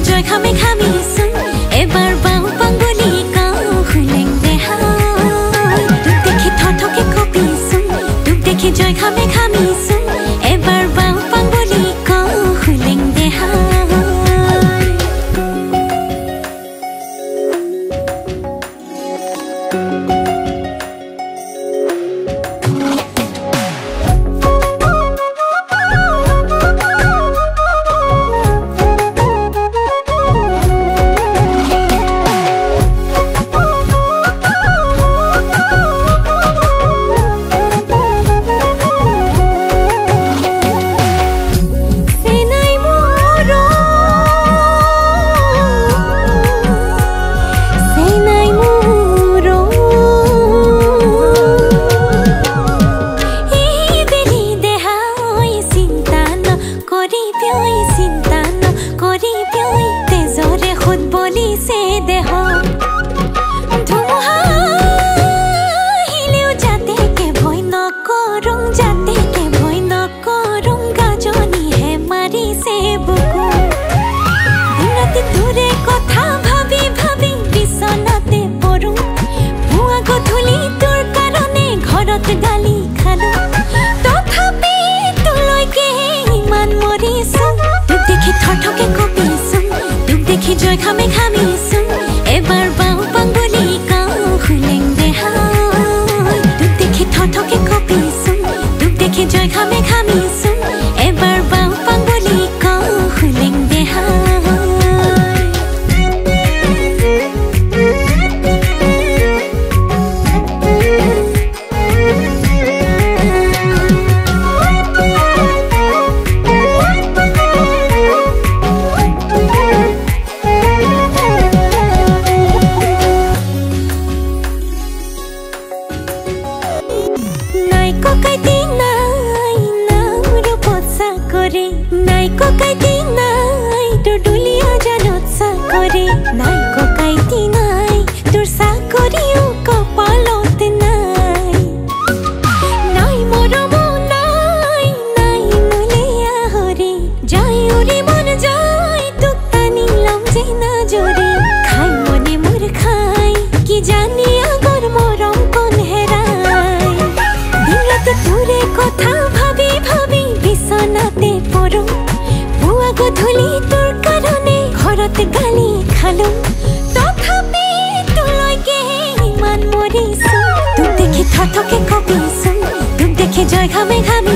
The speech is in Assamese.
জয় খামে খামিছোন এবাৰ বাও পাংগলি কাও খুলেং দেহাই তোক দেখি থথকে কপিছোন তোক দেখি জয় খামে খামিছোন এবাৰ বাও পাংগলি কাও খুলেং দেহাই জয় খামে খামিছোন এবাৰ বাও পাংগলি কাও খুলেং দেহাই তোক দেখি থথকে কপিছোন তোক দেখি জয় খামে খামিছোন এবাৰ বাও পাংগলি কাও খুলেং দেহাই নাই ককাইতি নাই তোর দুলিয়া জানত চাকরি নাই ককাইতি নাই তোর চাকরিও কপালত নাই নাই মৰম নাই নাই মুলিয়া হৰি যাই উৰি মন যাই তোক টানি লম যে না জৰি খাই মনে মোৰ খাই কি জানি আগৰ মৰম কোন হেৰাই দিন ৰাতি তোৰে কথা ভাবি ভাবি বিছনাতে পৰো গধূলি তোৰ কাৰণে ঘৰত গালি খালো তথাপি তোলৈকে ইমান মৰিছো তোক দেখি থথকে কপিছোন তোক দেখি জয় খামে খামি